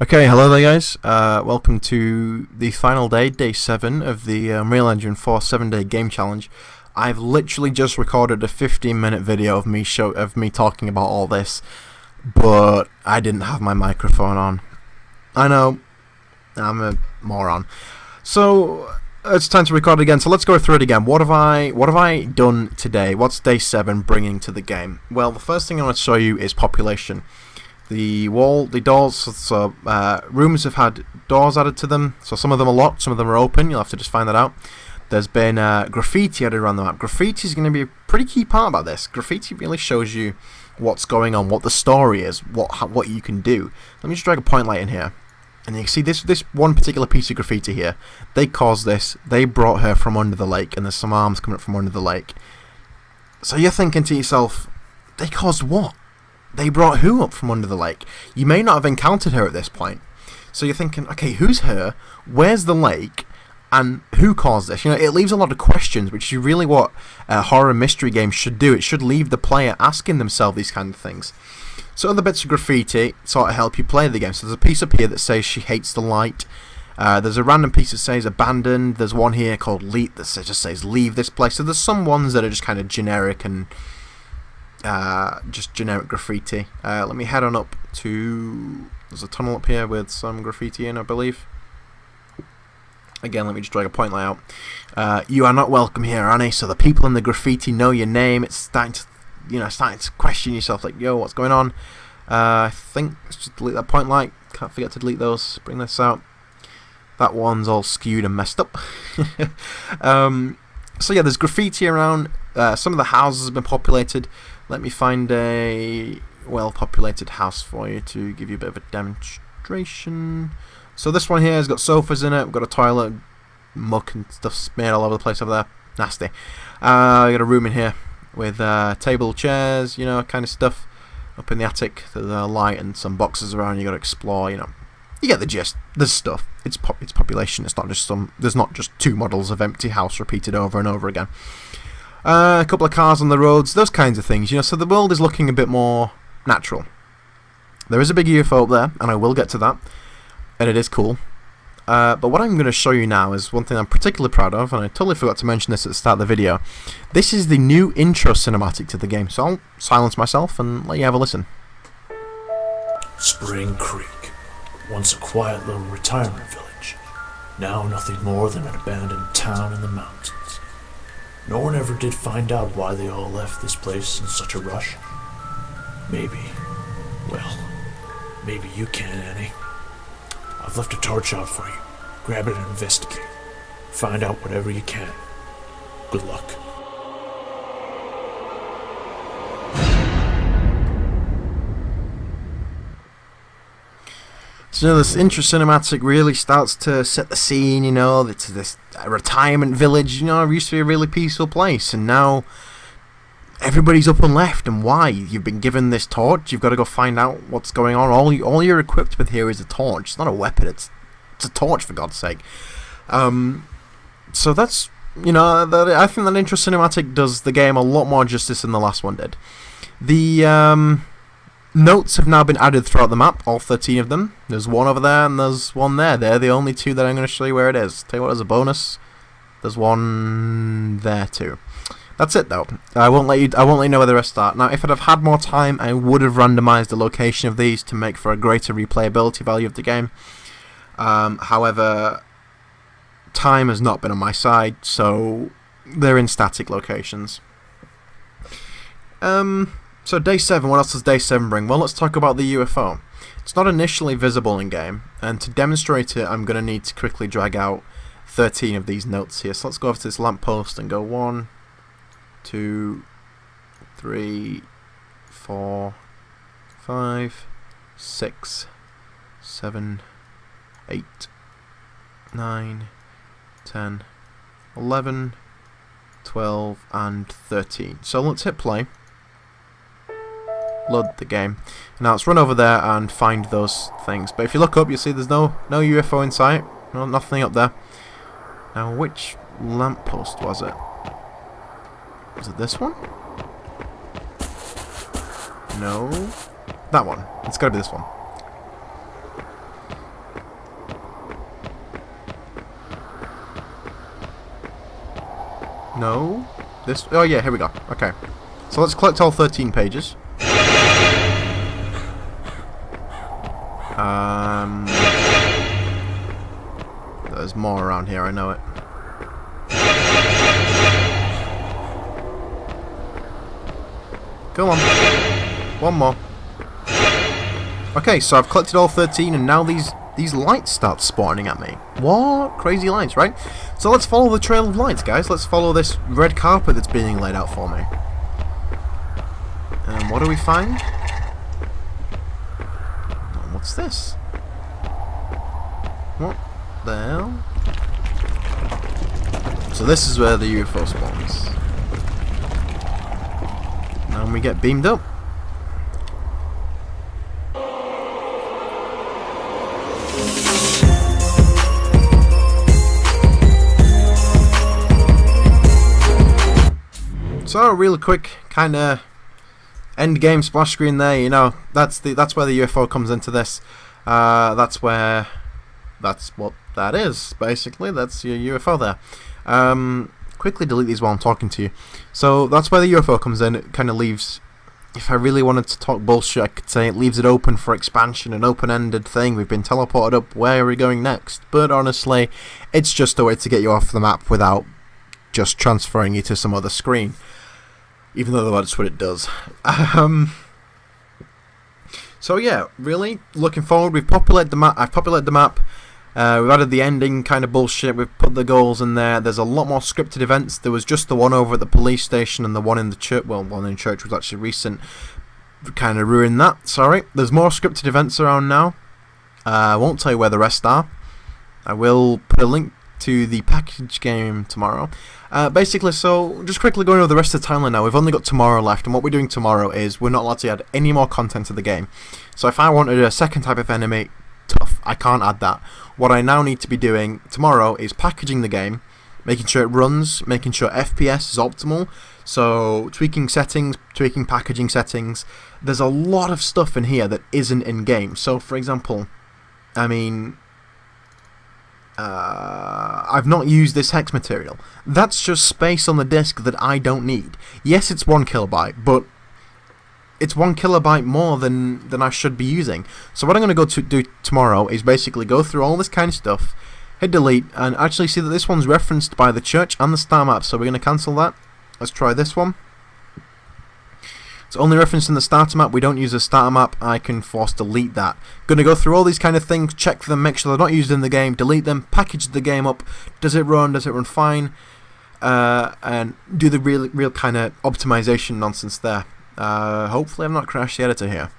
Okay, hello there guys, welcome to the final day, day 7 of the Unreal Engine 4 7-day game challenge. I've literally just recorded a 15-minute video of me talking about all this, but I didn't have my microphone on. I know, I'm a moron. So, it's time to record again, so let's go through it again. What have I done today? What's day 7 bringing to the game? Well, the first thing I want to show you is population. The doors, so rooms have had doors added to them, so some of them are locked, some of them are open. You'll have to just find that out. There's been graffiti added around the map. Graffiti is going to be a pretty key part about this. Graffiti really shows you what's going on, what the story is, what you can do. Let me just drag a point light in here, and you can see this one particular piece of graffiti here. They caused this. They brought her from under the lake, and there's some arms coming up from under the lake. So you're thinking to yourself, they caused what? They brought who up from under the lake? You may not have encountered her at this point. So you're thinking, okay, who's her? Where's the lake? And who caused this? You know, it leaves a lot of questions, which is really what horror mystery games should do. It should leave the player asking themselves these kind of things. So other bits of graffiti sort of help you play the game. So there's a piece up here that says she hates the light. There's a random piece that says abandoned. There's one here called leave that just says leave this place. So there's some ones that are just kind of generic and just generic graffiti. Let me head on up to... There's a tunnel up here with some graffiti in, I believe. Again, let me just drag a point light out. You are not welcome here, Annie. So the people in the graffiti know your name. It's starting to question yourself, like, yo, what's going on? I think let's just delete that point light. Can't forget to delete those. Bring this out. That one's all skewed and messed up. So yeah, there's graffiti around. Some of the houses have been populated. Let me find a well-populated house for you to give you a bit of a demonstration. So this one here has got sofas in it. We've got a toilet, muck and stuff smeared all over the place over there. Nasty. Got a room in here with table, chairs, you know, kind of stuff. Up in the attic, there's a light and some boxes around. You got to explore, you know. You get the gist. There's stuff. It's population. It's not just There's not just two models of empty house repeated over and over again. A couple of cars on the roads, those kinds of things, you know. So the world is looking a bit more natural. There is a big UFO up there, and I will get to that, and it is cool. But what I'm going to show you now is one thing I'm particularly proud of, and I totally forgot to mention this at the start of the video. This is the new intro cinematic to the game, so I'll silence myself and let you have a listen. Springcreek, once a quiet little retirement village, now nothing more than an abandoned town in the mountains. No one ever did find out why they all left this place in such a rush. Maybe you can, Annie. I've left a torch out for you. Grab it and investigate. Find out whatever you can. Good luck. So this intro cinematic really starts to set the scene, you know. It's this retirement village, you know. It used to be a really peaceful place, and now everybody's up and left. And why? You've been given this torch. You've got to go find out what's going on. All you're equipped with here is a torch. It's not a weapon. It's a torch, for God's sake. So that's, you know, I think that intro cinematic does the game a lot more justice than the last one did. The notes have now been added throughout the map, all 13 of them. There's one over there and there's one there. They're the only two that I'm going to show you where it is. Tell you what, as a bonus, there's one there too. That's it though. I won't let you know where the rest are. Now, if I'd have had more time, I would have randomized the location of these to make for a greater replayability value of the game. However, time has not been on my side, so they're in static locations. So day 7, what else does day 7 bring? Well, let's talk about the UFO. It's not initially visible in game, and to demonstrate it, I'm going to need to quickly drag out 13 of these notes here. So let's go over to this lamppost and go 1, 2, 3, 4, 5, 6, 7, 8, 9, 10, 11, 12, and 13. So let's hit play. Load the game. Now let's run over there and find those things. But if you look up, you see there's no UFO in sight. No, nothing up there. Now, which lamppost was it? Was it this one? No. That one. It's got to be this one. No. This. Oh yeah, here we go. Okay. So let's collect all 13 pages. There's more around here, I know it. Come on. One more. Okay, so I've collected all 13 and now these lights start spawning at me. What? Crazy lights, right? So let's follow the trail of lights, guys. Let's follow this red carpet that's being laid out for me. And what do we find? What's this? What the hell? So this is where the UFO spawns. And we get beamed up. So real quick kind of end game splash screen there. You know, that's where the UFO comes into this. That's what that is basically. That's your UFO there. Quickly delete these while I'm talking to you. So that's where the UFO comes in. It kind of leaves, if I really wanted to talk bullshit, I could say it leaves it open for expansion, an open-ended thing. We've been teleported up, where are we going next? But honestly, it's just a way to get you off the map without just transferring you to some other screen. Even though that's what it does. So yeah, really looking forward. We've populated the map. I've populated the map. We've added the ending kind of bullshit. We've put the goals in there. There's a lot more scripted events. There was just the one over at the police station and the one in the church. Well, one in church was actually recent. Kind of ruined that. Sorry. There's more scripted events around now. I won't tell you where the rest are. I will put a link to the package game tomorrow. Basically, so just quickly going over the rest of the timeline now. We've only got tomorrow left, and what we're doing tomorrow is we're not allowed to add any more content to the game. So if I wanted a second type of enemy, tough. I can't add that. What I now need to be doing tomorrow is packaging the game, making sure it runs, making sure FPS is optimal. So tweaking settings, tweaking packaging settings. There's a lot of stuff in here that isn't in game. So for example, I mean, I've not used this hex material. That's just space on the disk that I don't need. Yes, it's 1 kilobyte, but it's 1 kilobyte more than I should be using. So what I'm going to do tomorrow is basically go through all this kind of stuff, hit delete, and actually see that this one's referenced by the church and the star map. So we're going to cancel that. Let's try this one. It's only referenced in the starter map. We don't use a starter map. I can force delete that. Going to go through all these kind of things, check for them, make sure they're not used in the game, delete them, package the game up. Does it run? Does it run fine? And do the real kind of optimization nonsense there. Hopefully I've not crashed the editor here.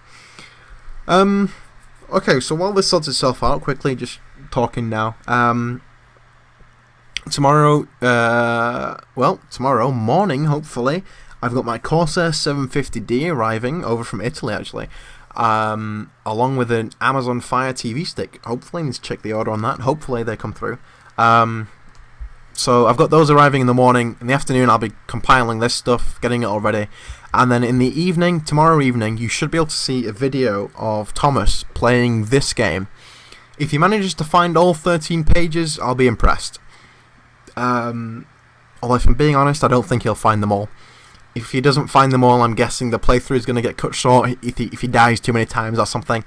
Okay, so while this sorts itself out, quickly just talking now. Tomorrow morning, hopefully, I've got my Corsair 750D arriving over from Italy, actually, along with an Amazon Fire TV stick. Hopefully, I need to check the order on that. Hopefully, they come through. So I've got those arriving in the morning. In the afternoon, I'll be compiling this stuff, getting it all ready. And then in the evening, tomorrow evening, you should be able to see a video of Thomas playing this game. If he manages to find all 13 pages, I'll be impressed. Although if I'm being honest, I don't think he'll find them all. If he doesn't find them all, I'm guessing the playthrough is going to get cut short if he dies too many times or something.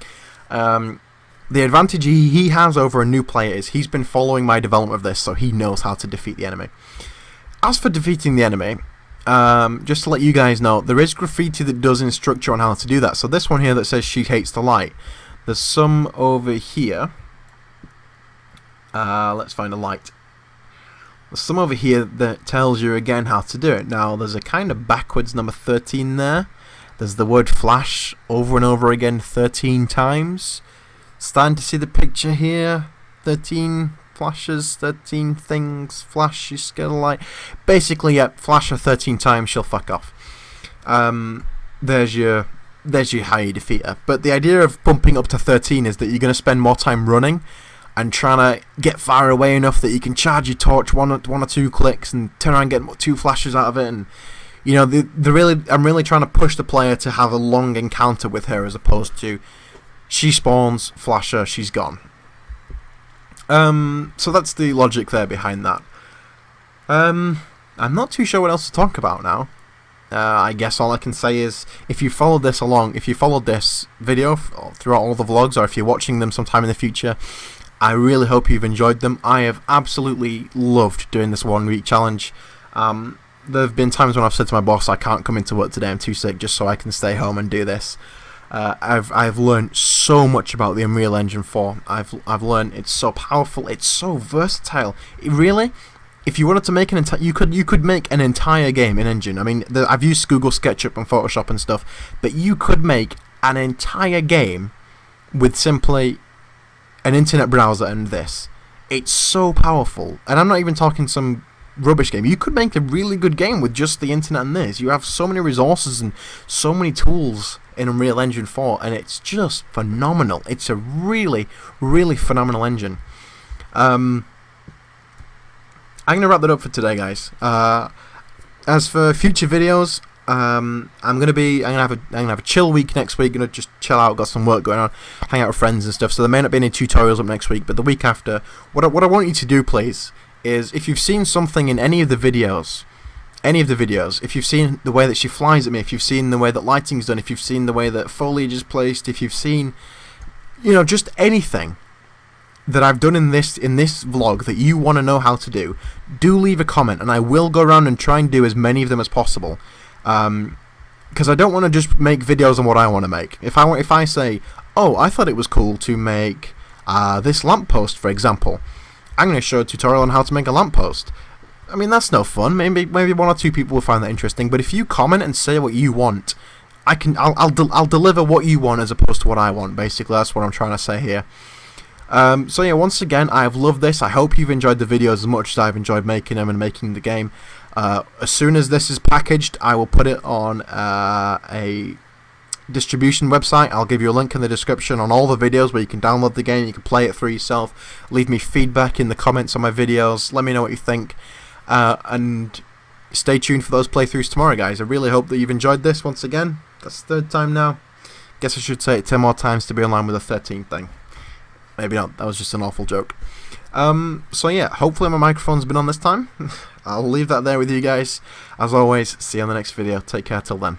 The advantage he has over a new player is he's been following my development of this, so he knows how to defeat the enemy. As for defeating the enemy, just to let you guys know, there is graffiti that does instruct you on how to do that. So this one here that says she hates the light. There's some over here. Let's find a light. There's some over here that tells you again how to do it. Now there's a kind of backwards number 13 there. There's the word flash over and over again 13 times. Starting to see the picture here. 13 flashes, 13 things, flash, she's scared of light. Basically, yeah, flash her 13 times, she'll fuck off. There's your how you defeat her. But the idea of bumping up to 13 is that you're going to spend more time running and trying to get far away enough that you can charge your torch one or two clicks and turn around and get 2 flashes out of it. And you know, I'm really trying to push the player to have a long encounter with her as opposed to she spawns, flash her, she's gone. So that's the logic there behind that. I'm not too sure what else to talk about now. I guess all I can say is, if you followed this along, if you followed this video throughout all the vlogs, or if you're watching them sometime in the future, I really hope you've enjoyed them. I have absolutely loved doing this 1 week challenge. There have been times when I've said to my boss, I can't come into work today, I'm too sick, just so I can stay home and do this. I've learned so much about the Unreal Engine 4. I've learned it's so powerful, it's so versatile. Really, if you wanted to make you could make an entire game in Engine. I mean, I've used Google SketchUp and Photoshop and stuff, but you could make an entire game with simply an internet browser and this. It's so powerful, and I'm not even talking some rubbish game. You could make a really good game with just the internet and this. You have so many resources and so many tools in Unreal Engine 4, and it's just phenomenal. It's a really, really phenomenal engine. I'm gonna wrap that up for today, guys. As for future videos, I'm gonna have a chill week next week. Gonna just chill out, got some work going on, hang out with friends and stuff. So there may not be any tutorials up next week, but the week after, what I want you to do, please, is if you've seen something in any of the videos, if you've seen the way that she flies at me, if you've seen the way that lighting's done, if you've seen the way that foliage is placed, if you've seen, just anything that I've done in this vlog that you want to know how to do leave a comment, and I will go around and try and do as many of them as possible. Because I don't want to just make videos on what I want to make. If I say, oh, I thought it was cool to make this lamppost, for example, I'm going to show a tutorial on how to make a lamppost. I mean, that's no fun. Maybe 1 or 2 people will find that interesting. But if you comment and say what you want, I'll deliver what you want as opposed to what I want. Basically, that's what I'm trying to say here. So yeah, once again, I've loved this. I hope you've enjoyed the videos as much as I've enjoyed making them and making the game. As soon as this is packaged, I will put it on a distribution website. I'll give you a link in the description on all the videos where you can download the game, you can play it through yourself, leave me feedback in the comments on my videos, let me know what you think, and stay tuned for those playthroughs tomorrow, guys. I really hope that you've enjoyed this once again. That's the 3rd time now. Guess I should say it 10 more times to be in line with the 13th thing. Maybe not, that was just an awful joke. So yeah, hopefully my microphone's been on this time. I'll leave that there with you guys. As always, see you on the next video. Take care till then.